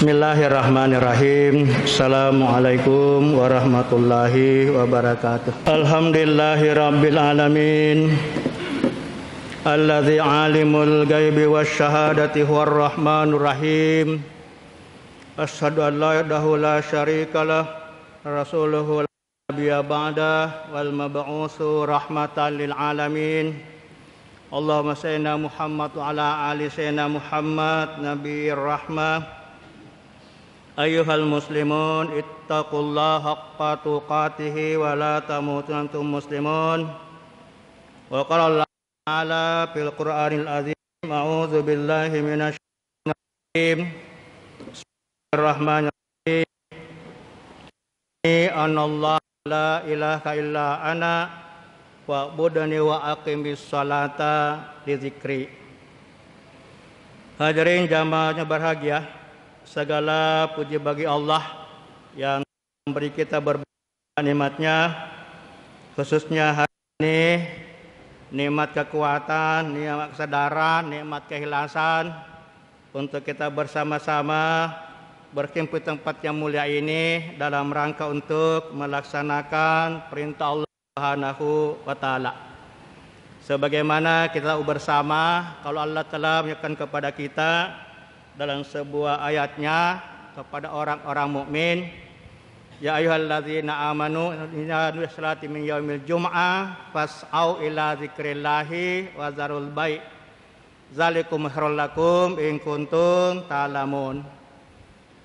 Bismillahirrahmanirrahim. Assalamualaikum warahmatullahi wabarakatuh. Alhamdulillahirabbil alamin. Alladzi alimul ghaibi wasyahadati huwar rahmanur rahim. Asyhadu an la ilaha la syarikalah rasuluhu nabiyya ba'da wal mab'utsu rahmatan lil alamin. Allahumma sayyidina Muhammad wa ala ali sayyidina Muhammad nabiyir rahmah. Ayyuhal muslimun ittaqullaha haqqa tuqatih wa la tamutunna antum muslimun. Wa qala Allah ta'ala fil Qur'anil azim a'udzu billahi minasyaitonir rajim. Bismillahirrahmanirrahim. Anallahu la ilaha illa ana wa'budni wa aqimis salata li dzikri. Hadirin jamaahnya berbahagia, segala puji bagi Allah yang memberi kita berbagai nikmatnya, khususnya hari ini nikmat kekuatan, nikmat kesadaran, nikmat keikhlasan untuk kita bersama-sama berkumpul di tempat yang mulia ini dalam rangka untuk melaksanakan perintah Allah Subhanahu wa taala. Sebagaimana kita bersama, kalau Allah telah mengingatkan kepada kita dalam sebuah ayatnya kepada orang-orang mukmin, ya ayyuhalladzina amanu inna salati min yaumil jum'ah fas'au ila dzikrillahi wa zarul bai' zalikum khairul lakum in kuntum ta'lamun.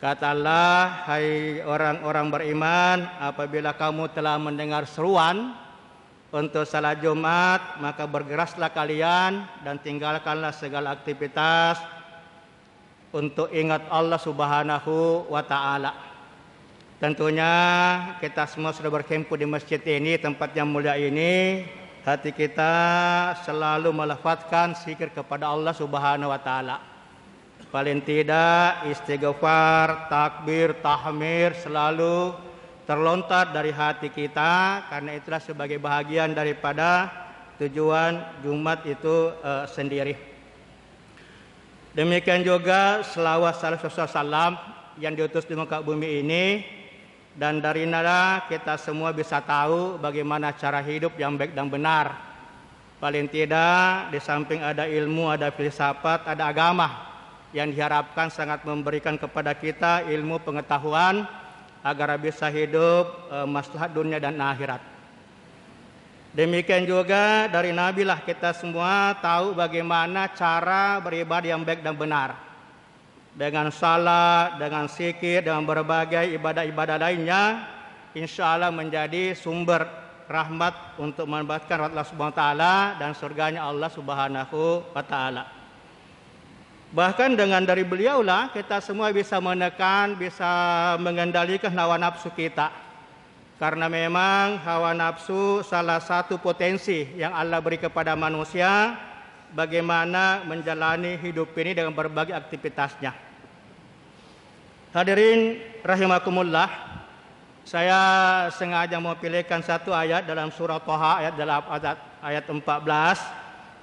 Kata Allah, hai orang-orang beriman, apabila kamu telah mendengar seruan untuk salat Jumat, maka bergeraslah kalian dan tinggalkanlah segala aktivitas untuk ingat Allah Subhanahu wa taala. Tentunya kita semua sudah berkumpul di masjid ini, tempat yang mulia ini, hati kita selalu melafazkan zikir kepada Allah Subhanahu wa taala. Paling tidak istighfar, takbir, tahmid selalu terlontar dari hati kita, karena itulah sebagai bahagian daripada tujuan Jumat itu sendiri. Demikian juga selawat salam yang diutus di muka bumi ini, dan dari nada kita semua bisa tahu bagaimana cara hidup yang baik dan benar. Paling tidak di samping ada ilmu, ada filsafat, ada agama yang diharapkan sangat memberikan kepada kita ilmu pengetahuan agar bisa hidup maslahat dunia dan akhirat. Demikian juga dari Nabi lah kita semua tahu bagaimana cara beribadah yang baik dan benar. Dengan salat, dengan zikir, dengan berbagai ibadah-ibadah lainnya, insya Allah menjadi sumber rahmat untuk mendapatkan rahmat Allah Subhanahu wa taala dan surganya Allah Subhanahu wa taala. Bahkan dengan dari beliaulah kita semua bisa menekan, bisa mengendalikan hawa nafsu kita. Karena memang hawa nafsu salah satu potensi yang Allah beri kepada manusia bagaimana menjalani hidup ini dengan berbagai aktivitasnya. Hadirin rahimakumullah, saya sengaja mau pilihkan satu ayat dalam surah Thaha ayat 14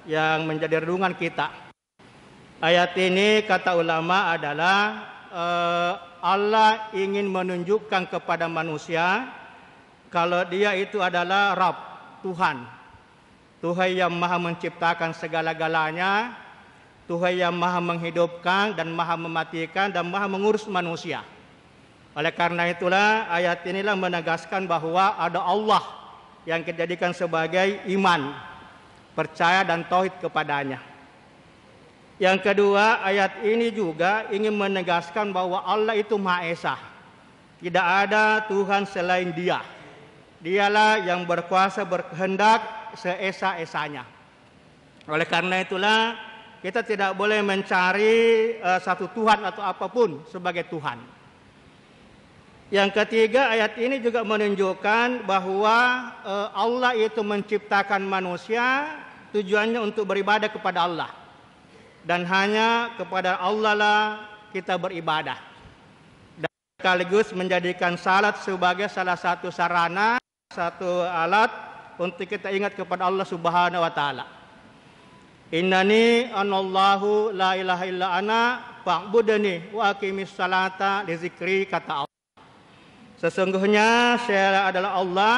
yang menjadi renungan kita. Ayat ini kata ulama adalah Allah ingin menunjukkan kepada manusia kalau dia itu adalah Rabb, Tuhan. Tuhan yang maha menciptakan segala-galanya, Tuhan yang maha menghidupkan dan maha mematikan dan maha mengurus manusia. Oleh karena itulah ayat inilah menegaskan bahwa ada Allah yang kita jadikan sebagai iman, percaya dan tauhid kepadanya. Yang kedua, ayat ini juga ingin menegaskan bahwa Allah itu Maha Esa. Tidak ada Tuhan selain Dia. Dialah yang berkuasa berkehendak seesa-esanya. Oleh karena itulah kita tidak boleh mencari satu Tuhan atau apapun sebagai Tuhan. Yang ketiga, ayat ini juga menunjukkan bahwa Allah itu menciptakan manusia tujuannya untuk beribadah kepada Allah. Dan hanya kepada Allah lah kita beribadah. Dan sekaligus menjadikan salat sebagai salah satu sarana, satu alat untuk kita ingat kepada Allah Subhanahu wa taala. Innani anallahu la ilaha illa ana fa'budni wa aqimis salata li zikri, kata Allah. Sesungguhnya saya adalah Allah,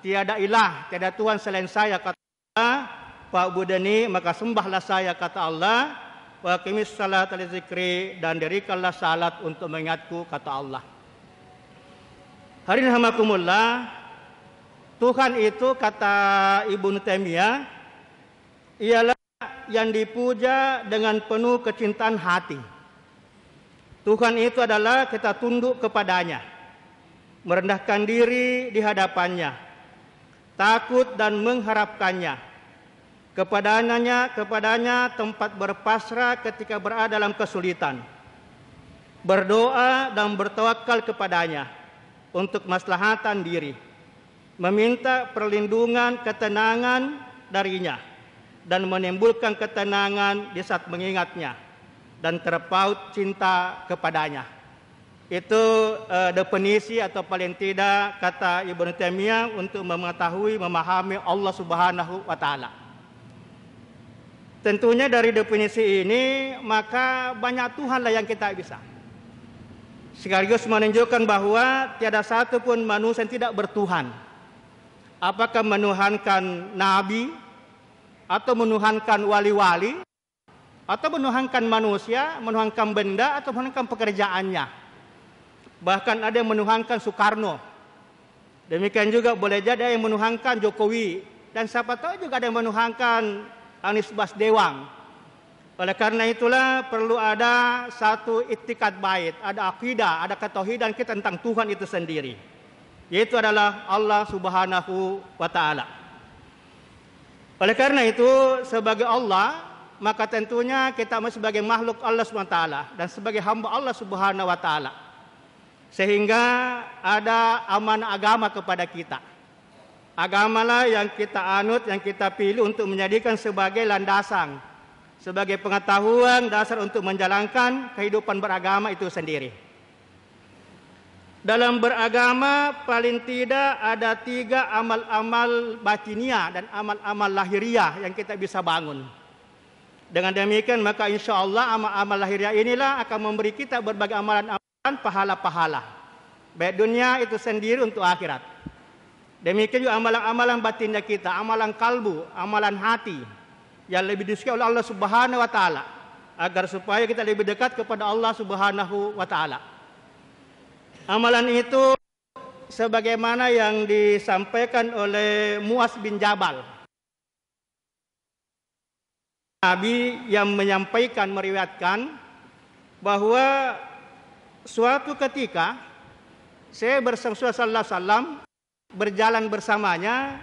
tiada ilah, tiada Tuhan selain saya, kata Allah. Fa'budni, maka sembahlah saya, kata Allah. Wa aqimis salata li zikri, dan dirikanlah salat untuk mengingatku, kata Allah. Hadirin rahimakumullah, Tuhan itu, kata Ibnu Taimiyah, ialah yang dipuja dengan penuh kecintaan hati. Tuhan itu adalah kita tunduk kepadanya, merendahkan diri di hadapannya, takut dan mengharapkannya. Kepadanya tempat berpasrah ketika berada dalam kesulitan, berdoa dan bertawakal kepadanya untuk maslahatan diri, meminta perlindungan ketenangan darinya, dan menimbulkan ketenangan di saat mengingatnya, dan terpaut cinta kepadanya. Itu definisi atau paling tidak kata Ibnu Taimiyah untuk mengetahui, memahami Allah Subhanahu wa Ta'ala. Tentunya dari definisi ini maka banyak Tuhanlah yang kita bisa. Sekaligus menunjukkan bahwa tiada satu pun manusia yang tidak bertuhan. Apakah menuhankan nabi, atau menuhankan wali-wali, atau menuhankan manusia, menuhankan benda, atau menuhankan pekerjaannya. Bahkan ada yang menuhankan Soekarno. Demikian juga boleh jadi ada yang menuhankan Jokowi. Dan siapa tahu juga ada yang menuhankan Anies Basdewang. Oleh karena itulah perlu ada satu iktikad bait, ada akidah, ada ketauhidan kita tentang Tuhan itu sendiri, yaitu adalah Allah Subhanahu wa Ta'ala. Oleh karena itu sebagai Allah, maka tentunya kita sebagai makhluk Allah Subhanahu wa Ta'ala dan sebagai hamba Allah Subhanahu wa Ta'ala, sehingga ada amanah agama kepada kita. Agamalah yang kita anut, yang kita pilih untuk menjadikan sebagai landasan, sebagai pengetahuan dasar untuk menjalankan kehidupan beragama itu sendiri. Dalam beragama paling tidak ada 3 amal-amal batiniah dan amal-amal lahiriah yang kita bisa bangun. Dengan demikian maka insya Allah amal-amal lahiriah inilah akan memberi kita berbagai amalan-amalan pahala-pahala, baik dunia itu sendiri untuk akhirat. Demikian juga amalan-amalan batinnya kita, amalan kalbu, amalan hati yang lebih disukai oleh Allah Subhanahu wa Ta'ala, agar supaya kita lebih dekat kepada Allah Subhanahu wa Ta'ala. Amalan itu sebagaimana yang disampaikan oleh Muaz bin Jabal, Nabi yang menyampaikan, meriwayatkan bahwa suatu ketika saya bersama Rasulullah sallallahu alaihi wasallam berjalan bersamanya,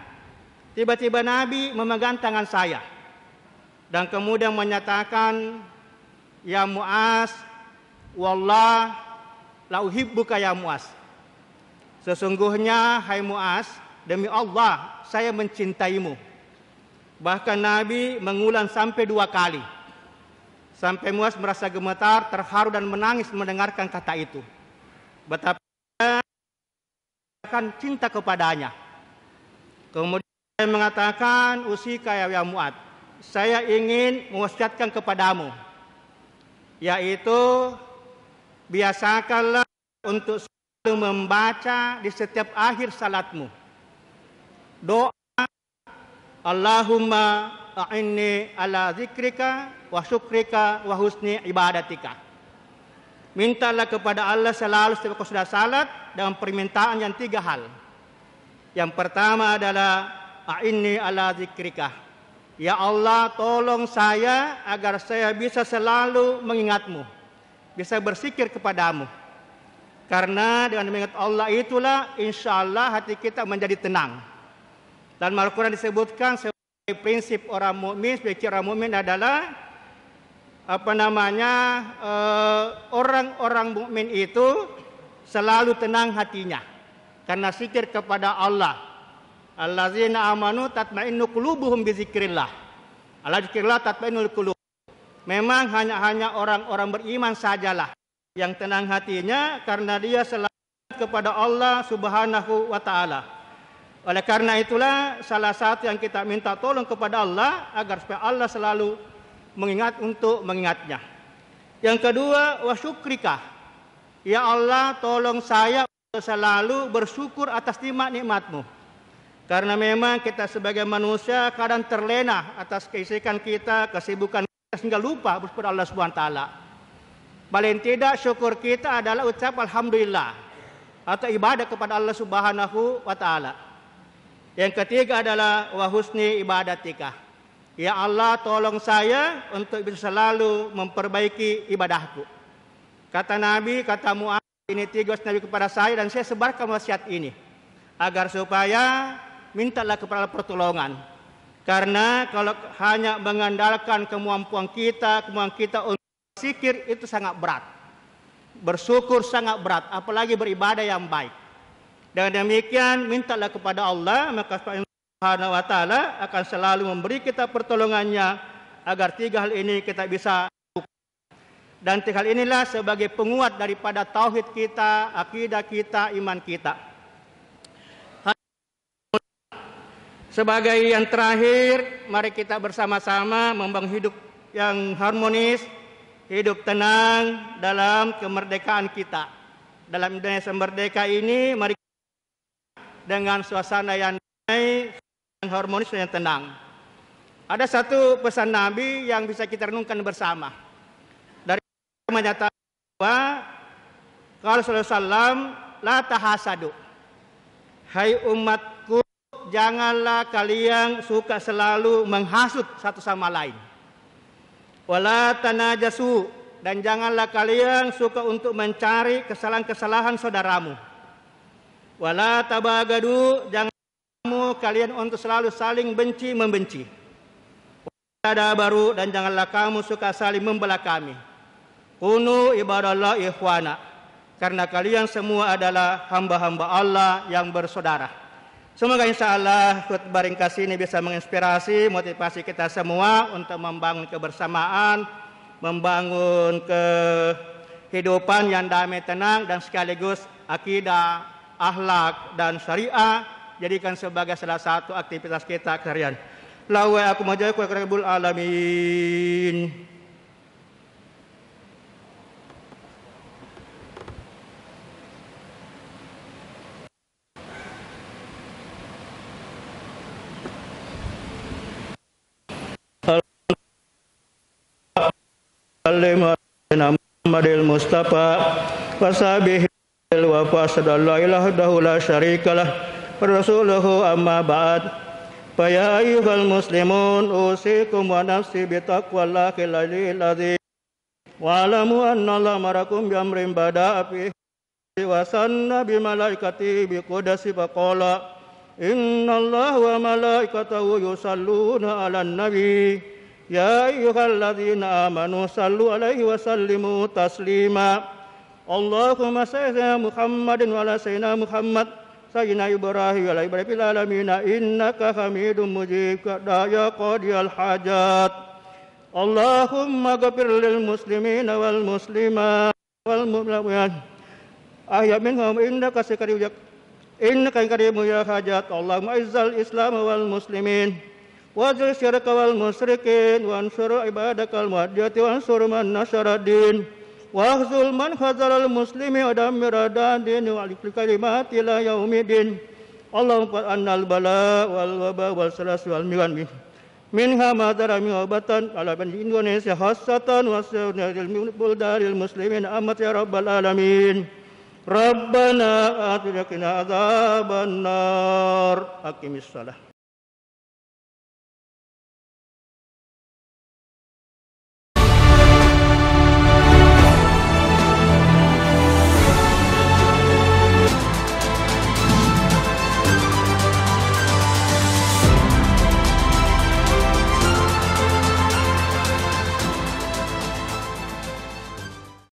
tiba-tiba Nabi memegang tangan saya dan kemudian menyatakan, ya Muaz, wallah la uhibbuka ya Muaz. Sesungguhnya hai Muaz, demi Allah saya mencintaimu. Bahkan Nabi mengulang sampai 2 kali. Sampai Muaz merasa gemetar, terharu dan menangis mendengarkan kata itu. Betapa akan cinta kepadanya. Kemudian saya mengatakan, usika ya Mu'ad, saya ingin mewasiatkan kepadamu, yaitu biasakanlah untuk selalu membaca di setiap akhir salatmu doa, Allahumma a'inni ala zikrika wa syukrika wa husni ibadatika. Mintalah kepada Allah selalu setiap kau sudah salat dengan permintaan yang 3 hal. Yang pertama adalah a'inni ala zikrika. Ya Allah, tolong saya agar saya bisa selalu mengingatmu, bisa berzikir kepadamu. Karena dengan mengingat Allah itulah insya Allah hati kita menjadi tenang. Dan Al-Quran disebutkan sebagai prinsip orang mukmin, sebagai orang mukmin adalah orang-orang mukmin itu selalu tenang hatinya karena zikir kepada Allah. Allazina amanu tatma'innu qulubuhum bizikrillah. Ala zikrillah tatma'innul qulub. Memang hanya orang-orang beriman sajalah yang tenang hatinya karena dia selalu kepada Allah Subhanahu wa Ta'ala. Oleh karena itulah salah satu yang kita minta tolong kepada Allah agar supaya Allah selalu mengingat untuk mengingatnya. Yang kedua, wa syukrika. Ya Allah, tolong saya untuk selalu bersyukur atas nikmat-nikmat-Mu. Karena memang kita sebagai manusia kadang terlena atas keisikan kita, kesibukan kita, sehingga lupa bersyukur Allah SWT. Paling tidak syukur kita adalah ucap alhamdulillah atau ibadah kepada Allah Subhanahu wa taala. Yang ketiga adalah wa husni ibadatika. Ya Allah, tolong saya untuk bisa selalu memperbaiki ibadahku. Kata Nabi, kata Mu'adz, ini 3 Nabi kepada saya dan saya sebarkan wasiat ini agar supaya mintalah kepada pertolongan. Karena kalau hanya mengandalkan kemampuan kita untuk zikir itu sangat berat. Bersyukur sangat berat, apalagi beribadah yang baik. Dan demikian mintalah kepada Allah, maka Allah Subhanahu wa taala akan selalu memberi kita pertolongannya agar 3 hal ini kita bisa. Dan 3 hal inilah sebagai penguat daripada tauhid kita, akidah kita, iman kita. Sebagai yang terakhir, mari kita bersama-sama membangun hidup yang harmonis, hidup tenang dalam kemerdekaan kita. Dalam Indonesia merdeka ini, mari dengan suasana yang damai, yang harmonis dan yang tenang. Ada satu pesan Nabi yang bisa kita renungkan bersama. Dari menyatakan bahwa kalau Sallallahu Alaihi Wasallam, la tahasadu. Hai umatku, janganlah kalian suka selalu menghasut satu sama lain. Wala tanajasu, dan janganlah kalian suka untuk mencari kesalahan-kesalahan saudaramu. Wala tabagadu, jangan kalian untuk selalu saling benci membenci. Wala baru, dan janganlah kamu suka saling membelah kami. Kunu ibadallah ikhwana, karena kalian semua adalah hamba-hamba Allah yang bersaudara. Semoga insya Allah khutbah ringkas ini bisa menginspirasi, motivasi kita semua untuk membangun kebersamaan, membangun kehidupan yang damai, tenang, dan sekaligus akidah, akhlak, dan syariah jadikan sebagai salah satu aktivitas kita keseharian. Lawa aku majaku rabbul alamin. Muhammadil Mustafa wasabihi wa fasadallahu ilaha la syarikalah wa rasuluhu amma ba'd. Fa ya ayyuhal muslimun usikum wa nafsi bi taqwallahi alladzi wa alamu anna Allah marakum bi amrin bada'a fi wa sanna bi malaikati bi qudasi fa qala innallaha wa malaikatahu yusalluna 'alan nabi. Ya ayyuhalladzina amanu sallu alaihi wa sallimu taslima. Allahumma salli ala Muhammadin wa ala sayyidina Muhammad sayyidina Ibrahim wa ala Ibrahim fil alamin innaka Hamidum Majid ya qadiyal hajat. Allahumma ghfir lil muslimina wal muslimat wal mu'minat ahya minhum innaka karimu ya hajat. Allahumma izzal islam wal muslimin wajil syirka wal musyrikin wansur ibadakal muwahhidin wansur man nasyara din wahzul man khazalal muslimi wa dammir adadin wa alikul kalimati la yaumidin. Allahumma annal bala wal waba wal salas wal miwan minha madara min wabatan ala bani Indonesia khassatan wa sayyidil buldaril muslimin amat ya rabbal alamin. Rabbana atina qina adzaban nar. Aqimis shalah.